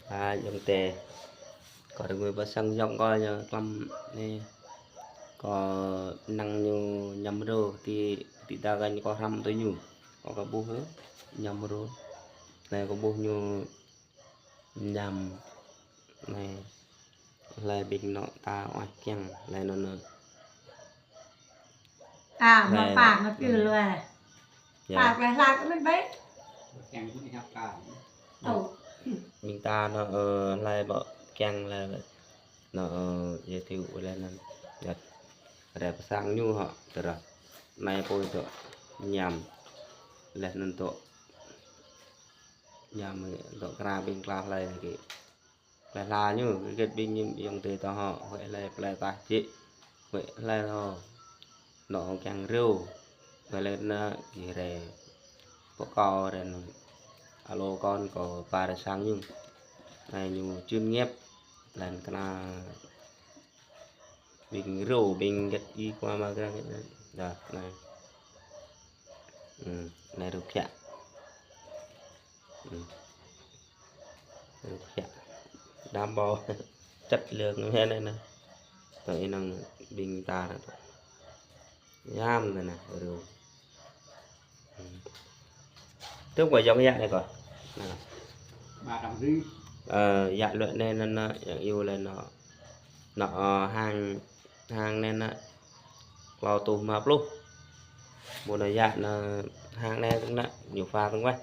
dòng tè có được người bớt sang dòng coi nhờ làm nè có năng như nhầm rồi thì ta gần có hầm tới nhủ có cả bố hứa nhầm rồi này có bố như nhầm này lại bình nọ ta oai keng lại nó nữa mà phạt nó kêu luôn phạt lại là cái bên đấy mình ta nó lại bỏ keng là nó giới thiệu lên là đẹp sang nhu họ từ rồi này tôi tự nhầm lên tự nhầm tự ra bên class này cái là như cái bên dùng từ tao họ vậy là ta chị vậy là nó càng rêu vậy lên gì để có co rồi alo con có ba để sáng nhưng này nhiều chuyên nghiệp lần cái bình rượu bình get đi qua mà cái đó này này được chạ được chạ đảm bảo chất lượng như này nè tới năng bình ta là nhám này nè rượu tiếp quả giống dạng này coi ba đồng ri dạng luyện nên nó yêu là nó hàng nên vào tù map luôn một là dạng là hàng này cũng nè nhiều pha cũng vậy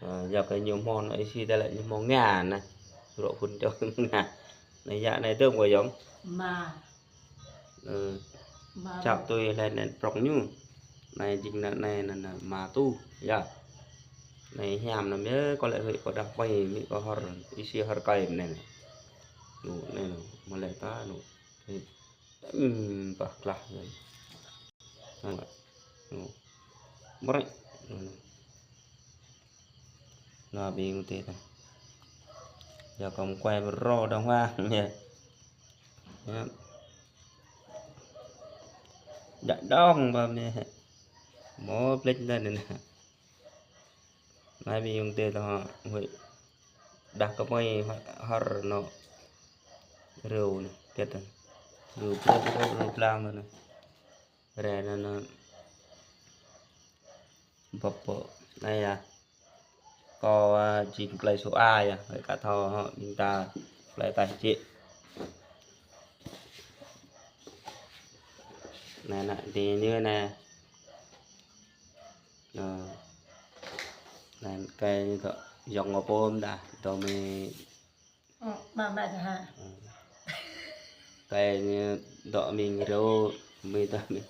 giờ cái nhiều món ấy xí ta lại nhiều món ngà này độ phun cho ngà này dạng này tương quả giống mà chào tôi lên prong nhu này chính là này là mà tu dạ này hàm là nhớ có lẽ có đặc quay mi có hor isi hor cây này nụ này mà lại ta nụ thì bạc là rồi nụ mất nó bị một tí này giờ còn quay một rô đông hoa nhé đã đông vào nè mó lên lên nè này bị dùng tê đó vậy đặt cái máy hở nó rượu này kết rồi rượu lang rồi này rồi nó bập này có chỉ play số A vậy cả thò họ chúng ta play tài trị này nè thì như này này cái dòng ngọc ôm đã rồi mình bà mẹ hả cái đọ mình rô mình ta mình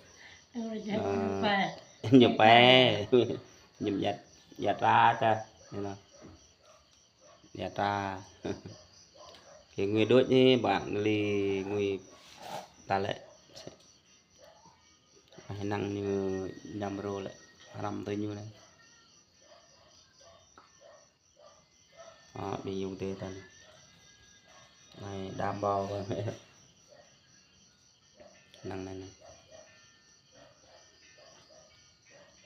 nhập bé nhập giặt ra ta nên là giặt ra cái người đốt như bạn lì người ta lại hay năng như nhầm rô lại làm tới như này đó, bị dùng tê tần này đảm bảo và năng này này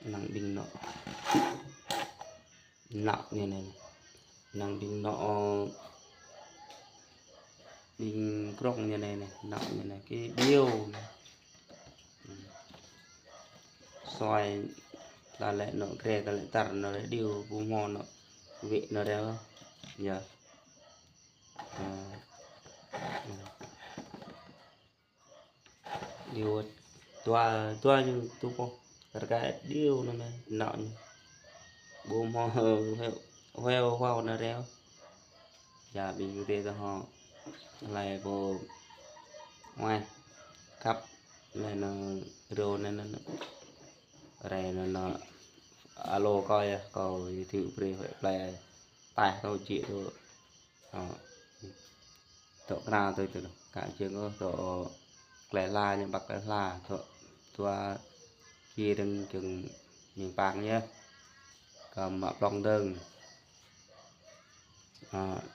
năng bình nọ nặng như này năng bình nọ bình krong như này này nặng như này cái điêu này. Xoài ta lại nó kề ta lại tạt nó lại điêu bu ngon nó vị nó đeo giờ điều tua như tu po cái điều nó này nọ bu mò heo nó đeo giờ bị như thế họ lại vô ngoài cặp này nó đồ này nó rồi nó alo coi coi thử về lại tài thôi chị thôi tổ nào tôi từ cả trường có tổ lẻ la nhưng bạc lẻ la tổ kia đừng chừng miền bạc nhé cầm mạ bông đơn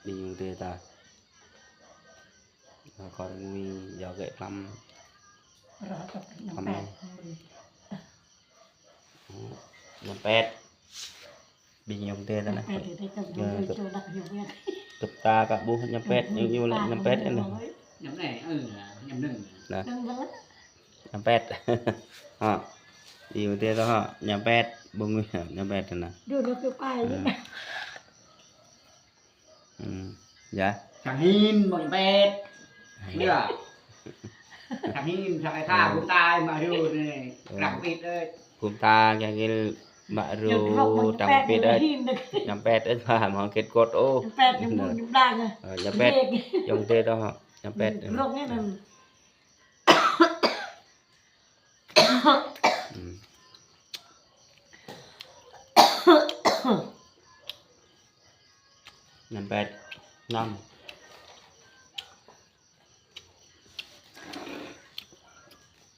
đi dùng tiền ta còn mình giờ gậy năm pet bị dùng tiền đó này กับตากะบุยำเป็ดยังอยู่แหละยำเป็ดนั่นน่ะ nhắm này nhắm nừng นะ นึงเบิด ยำเป็ด ฮะดีมื้อเตก็ฮะยำเป็ดบ่มียำเป็ดนั่นน่ะ ดูดูคือไป dạ thằng hin một bẹt chưa thằng hin thằng cái tha cũng tai mà rồi này đặc biệt ơi ภูมิตาอย่างนี้บะรู จั จำเป็ดเอ้ยยำเป็ดเอ้ยมาหมอเก็ดกดโอ้ แปดยังบุญยังดังอ่ะ ยำเป็ดยงเตတော့ฮะยำเป็ด โรคนี้มัน ยำเป็ดน้ำ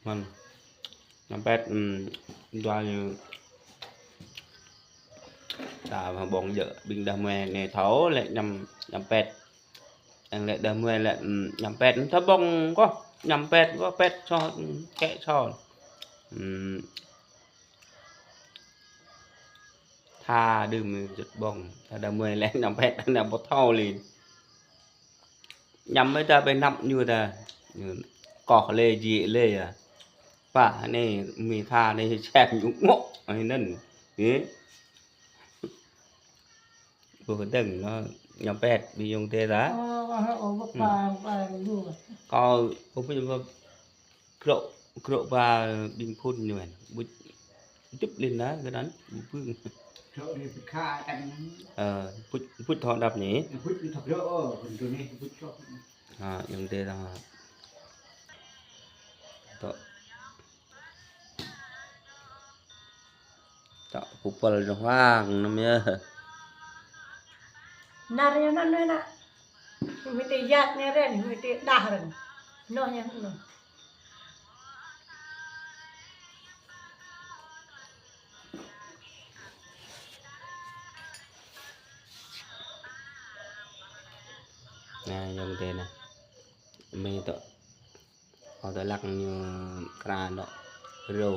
มันยำเป็ดdoa như ta mà bong dở bình đam mê này thấu lại nhầm pet anh lại đam mê lại nhầm pet thấp bong nhầm pet có pet cho kẹ cho tha đừng giật bong ta đam mê lại nhầm pet là một thau liền nhầm mấy ta bên nằm như ta cỏ lê gì lê àป่านี่มีท่าในแช่งยุกงกไอ้นั่นนี่บ่ដឹងเนาะยำเป็ดมียงเตซะ โอ้บ่ปลาอยู่ ก็ผมพูดว่าโกรปลาบินพุ่นอยู่นั่นบุตึบlênนะcáiนั้นบุพึ่ง rồi thì kha anh พุทธอดับนี่ phút đi thật rõ còn rồi này phút cho ยงเตซะต่อCak pupel doang namanya. Nariana nena. Mesti yak ni ren, mesti dah ren. No nya no. Nah, yang thế này. Mày tọ. Có tọ lắc như kra đó. Rô.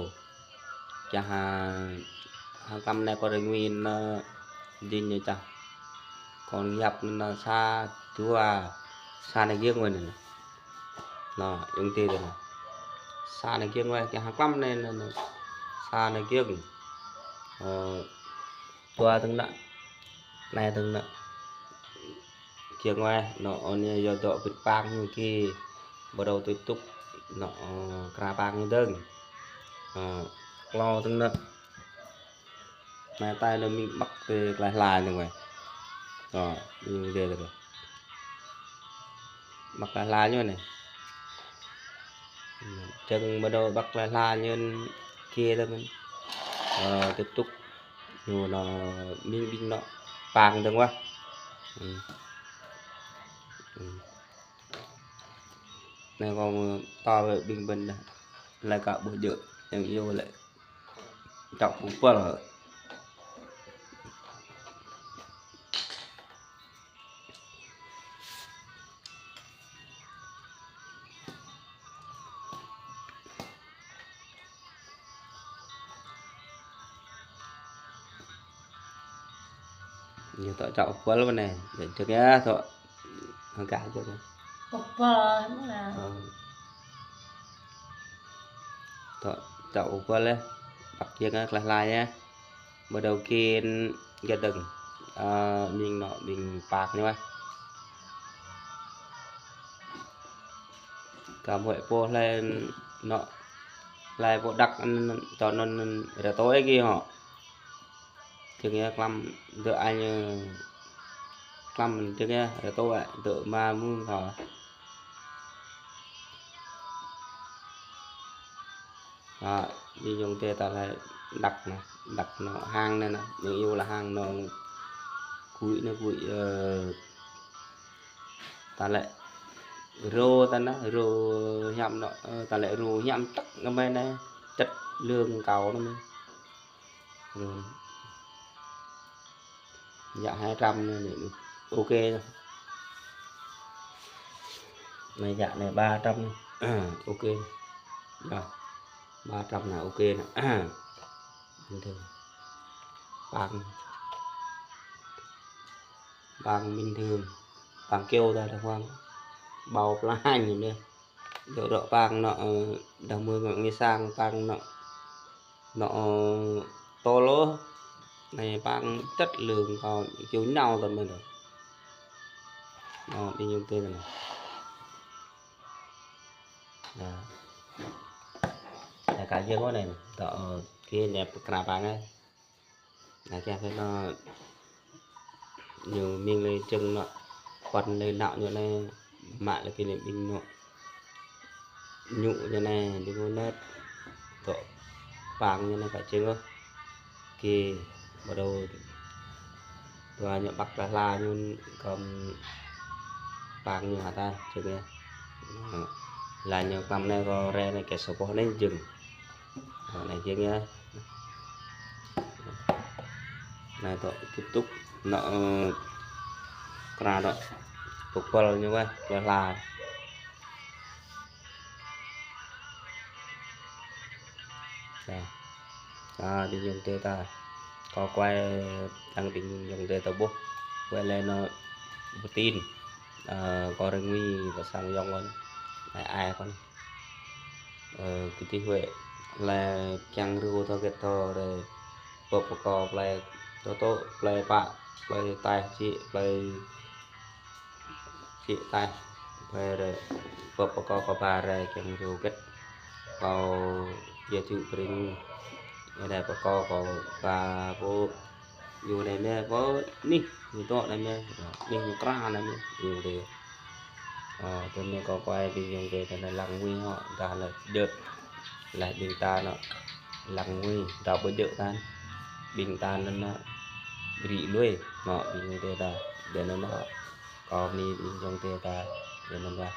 Cha hàng cam này có được nguyên din như cha còn nhập là xa chúa xa này kia ngoài này nó dùng tiền rồi xa này kia ngoài cái hàng cam này là xa này kia chúa từng nặng này từng nặng kia ngoài nó như giờ tọ bị bang như kia bắt đầu tiếp tục nó kra bang như đơn lo từng nặng này tay nó mình bắt về lại như vậy rồi như thế rồi bắt lại như này chân bắt đầu bắt lại như kia thôi mình tiếp tục nhiều nó mình nó vàng được quá này còn to về bình bình này là cả buổi dự những yêu lại trọng cũng quá rồi nhiều tọa trọng quá luôn này để cho cái tọa hơn cả cho nó Papa là tọa trọng quá lên bắt chiếc lại nhé bắt đầu kia cái đừng mình nọ mình bạc như vậy cả mỗi bộ lên nọ lại bộ đặc cho nó để tối kia họ chứ nghe clam đỡ anh clam chứ nghe để tôi vậy đỡ mà muốn họ đi dùng tê ta lại đặt nó hang này nè những yêu là hang nó cúi ta lại rô ta nó rô nhậm nó ta lại rô nhậm tất nó bên này chất lương cầu nó mới rồi dạ 200 này ok rồi này dạ này 300 ok rồi 300 là ok nè bình thường bằng bình thường bằng kêu ra được hoang bao lai như này được độ bằng nọ đồng mười người sang bằng nọ to lố này bằng chất lượng còn kiểu nhau tầm mình rồi nó đi như thế này là cả dương này tọ kia đẹp cả bằng ấy là kia phải nó nhiều miếng lên chân nọ quần lên nạo như này mạ là cái bình nọ nhụ như này đi vô nét tọ bằng như này phải chân không kia bắt đầu và nhận bạc là như còn bằng như hả ta chưa nghe là nhiều năm nay có re này cái số có lên dừng này chưa nghe này tôi tiếp tục nọ ra đó cục quần như vậy là đi dùng tê ta có quay đang định dùng tê tàu bút quay lên nó tin có rừng nguy và sang dòng con ai con cái tí huệ là chẳng rưu thơ kết thơ để bậc bậc cò play tô play bạ play tay chị tay về rồi bậc bậc cò bà rồi chẳng rưu kết vào giờ chữ bình ở đây bậc cò và vô dù này mẹ có ní người to này mẹ đi một ra này mẹ nhiều thì tôi nên có quay đi dùng về thì là lăng nguy họ ta là được lại bình ta nó lăng nguy đào với đỡ tan bình ta nó bị đuôi nó bị như thế ta để nó có đi dùng thế ta để nó ra